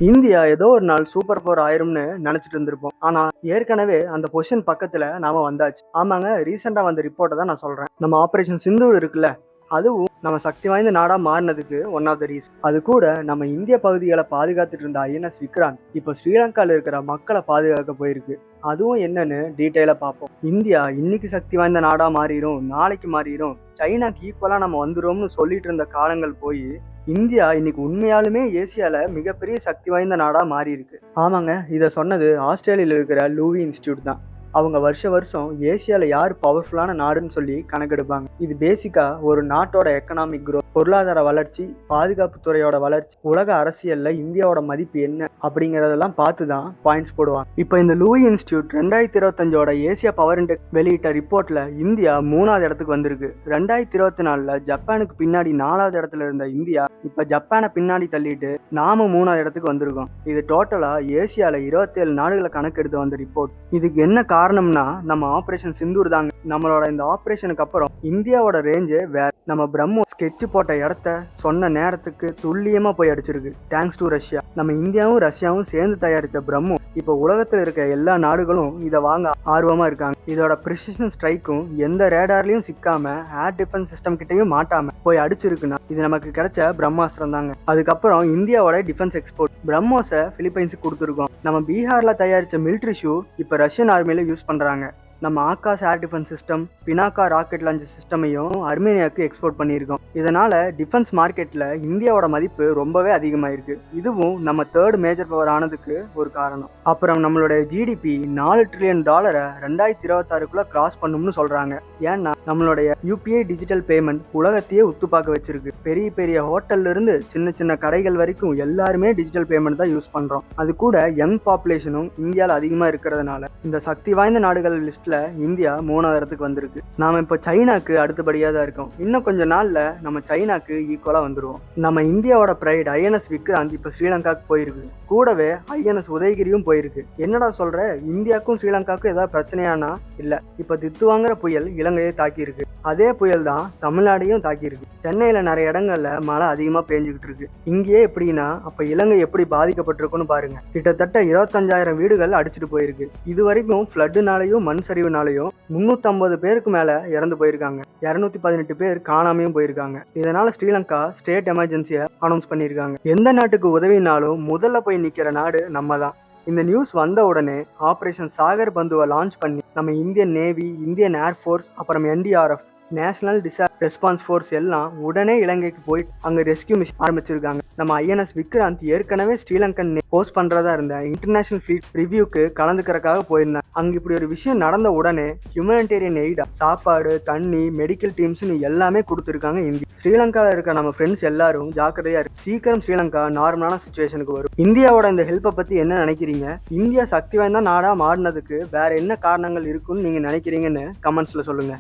India ஏதோ ஒரு நாள் சூப்பர் பவர் ஆயிரும்னு நினைச்சிட்டு இருந்திருப்போம். ஆனா ஏற்கனவே அந்த பொசிஷன் பக்கத்துல நாம வந்தாச்சு. ஆமாங்க, ரீசெண்டா வந்த ரிப்போர்ட்டை தான் நான் சொல்றேன். நம்ம ஆபரேஷன் சிந்தூர் இருக்குல்ல, அதுவும் நம்ம சக்தி வாய்ந்த நாடா மாறினதுக்கு ஒன் ஆஃப் த ரீசன். அது கூட நம்ம இந்திய பகுதிகளை பாதுகாத்துட்டு இருந்த ஐஎன்எஸ் விக்ராந்த் இப்போ ஸ்ரீலங்கால இருக்கிற மக்களை பாதுகாக்க போயிருக்கு. அதுவும் என்னன்னு டீட்டெயிலா பார்ப்போம். இந்தியா இன்னைக்கு சக்தி வாய்ந்த நாடா மாறிடும், நாளைக்கு மாறிடும், சைனாக்கு ஈக்குவலா நம்ம வந்துரும்னு சொல்லிட்டு இருந்த காலங்கள் போய் இந்தியா இன்னைக்கு உண்மையாலுமே ஏசியால மிகப்பெரிய சக்தி வாய்ந்த நாடா மாறி இருக்கு. ஆமாங்க, இதை சொன்னது ஆஸ்திரேலியால இருக்கிற லூவி இன்ஸ்டிடியூட் தான். அவங்க வருஷம் ஏசியால யார் பவர்ஃபுல்லான நாடுன்னு சொல்லி கணக்கெடுப்பாங்க. இது பேசிக்கா ஒரு நாட்டோட எக்கனாமிக் growth, பொருளாதார வளர்ச்சி, பாதுகாப்பு துறையோட வளர்ச்சி, உலக அரசியல்ல இந்தியாவோட மதிப்பு என்ன அப்படிங்கறதெல்லாம் பார்த்துதான் பாயிண்ட்ஸ் போடுவாங்க. இப்ப இந்த Lowy institute 2025 Asia power index வெளியிட்ட ரிப்போர்ட்ல இந்தியா 3வது இடத்துக்கு வந்திருக்கு. 2024 ஜப்பானுக்கு பின்னாடி 4வது இடத்துல இருந்த இந்தியா இப்ப ஜப்பானை பின்னாடி தள்ளிட்டு நாம 3வது இடத்துக்கு வந்திருக்கோம். இது டோட்டலா ஏசியால 27 நாடுகளை கணக்கெடுத்து வந்த ரிப்போர்ட். இதுக்கு என்ன காரணம்னா நம்ம ஆபரேஷன் சிந்தூர் தாங்க. நம்மளோட இந்த ஆபரேஷனுக்கு அப்புறம் இந்தியாவோட ரேஞ்சே வேற. நம்ம பிரம்மோஸ் ஸ்கெட்ச் போட்ட இடத்த சொன்ன நேரத்துக்கு துல்லியமா போய் அடிச்சிருக்கு. Thanks to Russia. நம்ம இந்தியாவும் ரஷ்யாவும் சேர்ந்து தயாரிச்ச பிரம்மோ இப்போ உலகத்துல இருக்க எல்லா நாடுகளும் இதை வாங்க ஆர்வமா இருக்காங்க. இதோட பிரிசிஷன் ஸ்ட்ரைக்கும் எந்த ரேடார்லயும் சிக்காம ஏர் டிஃபென்ஸ் சிஸ்டம் கிட்டையும் மாட்டாம போய் அடிச்சிருக்குன்னா இது நமக்கு கிடைச்ச பிரம்மாஸ்திரம் தாங்க. அதுக்கப்புறம் இந்தியாவோட டிஃபென்ஸ் எக்ஸ்போர்ட் பிரம்மோஸை பிலிப்பைன்ஸுக்கு கொடுத்துருக்கோம். நம்ம பீகார்ல தயாரிச்ச மிலிட்ரி ஷூ இப்ப ரஷ்யன் ஆர்மியில யூஸ் பண்றாங்க. நம்ம Akash air defence system, Pinaka rocket launch சிஸ்டமையும் அர்மேனியாவுக்கு எக்ஸ்போர்ட் பண்ணியிருக்கோம். இதனால டிஃபென்ஸ் மார்க்கெட்ல இந்தியாவோட மதிப்பு ரொம்பவே அதிகமாயிருக்கு. இதுவும் நம்ம 3rd மேஜர் பவர் ஆனதுக்கு ஒரு காரணம். அப்புறம் நம்மளுடைய ஜிடிபி $4 trillion 2026க்குள்ள கிராஸ் பண்ணும்னு சொல்றாங்க. ஏன்னா நம்மளுடைய யூபிஐ டிஜிட்டல் பேமெண்ட் உலகத்தையே உத்து பார்க்க வச்சிருக்கு. பெரிய பெரிய ஹோட்டல்ல இருந்து சின்ன சின்ன கடைகள் வரைக்கும் எல்லாருமே டிஜிட்டல் பேமெண்ட் தான் யூஸ் பண்றோம். அது கூட யங் பாப்புலேஷனும் இந்தியாவில் அதிகமா இருக்கிறதுனால இந்த சக்தி வாய்ந்த நாடுகள் லிஸ்ட் இந்தியா 3வது இடத்துக்கு வந்திருக்கு. நாம இப்ப சைனாக்கு அடுத்தபடியா தான் இருக்கோம். இன்னும் கொஞ்ச நாள்ல நம்ம சைனாக்கு ஈக்குவலா வந்துருவோம். நம்ம இந்தியாவோட பிரைட் ஐஎன்எஸ் விக்ராந்த் இப்ப ஸ்ரீலங்காக்கு போயிருக்கு. கூடவே ஐஎன்எஸ் உதயகிரியும் போயிருக்கு. என்னடா சொல்ற, இந்தியாவுக்கும் ஸ்ரீலங்காவுக்கும் ஏதாவது பிரச்சனையானா? இல்ல, இப்ப தித்து வாங்குற புயல் இலங்கையை தாக்கி இருக்கு. அதே புயல் தான் தமிழ்நாடையும் தாக்கி இருக்கு. சென்னையில நிறைய இடங்கள்ல மழை அதிகமா பெஞ்சுக்கிட்டு இருக்கு. இங்கேயே எப்படின்னா அப்ப இலங்கை எப்படி பாதிக்கப்பட்டிருக்குன்னு பாருங்க. கிட்டத்தட்ட 25,000 வீடுகள் அடிச்சுட்டு போயிருக்கு. இது வரைக்கும் ஃபிளட்னாலையும் மண் சரிவுனாலையும் 350 பேருக்கு மேல இறந்து போயிருக்காங்க. 218 பேர் காணாமையும் போயிருக்காங்க. இதனால ஸ்ரீலங்கா ஸ்டேட் எமர்ஜென்சியை அனௌன்ஸ் பண்ணியிருக்காங்க. எந்த நாட்டுக்கு உதவினாலும் முதல்ல போய் நிக்கிற நாடு நம்ம தான். இந்த நியூஸ் வந்த உடனே ஆபரேஷன் சாகர் பந்துவை லான்ச் பண்ணி நம்ம இந்தியன் நேவி, இந்தியன் ஏர்ஃபோர்ஸ், அப்புறம் NDRF, national disaster response force எல்லாம் உடனே இலங்கைக்கு போய் அங்க ரெஸ்கியூ மிஷன் ஆரம்பிச்சிருக்காங்க. நம்ம ஐஎன்எஸ் விக்ராந்த் ஏற்கனவே ஸ்ரீலங்கன் போஸ்ட் பண்றதா இருந்த இன்டர்நேஷனல் ஃபிளீட் ரிவ்யூக்கு கலந்துக்கிறதுக்காக போயிருந்தாங்க. அங்க இப்படி ஒரு விஷயம் நடந்த உடனே ஹியூமனிடேரியன் எய்டா, சாப்பாடு, தண்ணி, மெடிக்கல் டீம்ஸ்னு எல்லாமே கொடுத்துருக்காங்க இந்தியா. ஸ்ரீலங்கால இருக்க நம்ம ஃப்ரெண்ட்ஸ் எல்லாரும் ஜாக்கிரதையா இருக்கு. சீக்கிரம் ஸ்ரீலங்கா நார்மலான சிச்சுவேஷனுக்கு வரும். இந்தியாவோட இந்த ஹெல்ப்பை பத்தி என்ன நினைக்கிறீங்க? இந்தியா சக்தி வாய்ந்த நாடா மாறினதுக்கு வேற என்ன காரணங்கள் இருக்குன்னு நீங்க நினைக்கிறீங்கன்னு கமெண்ட்ஸ்ல சொல்லுங்க.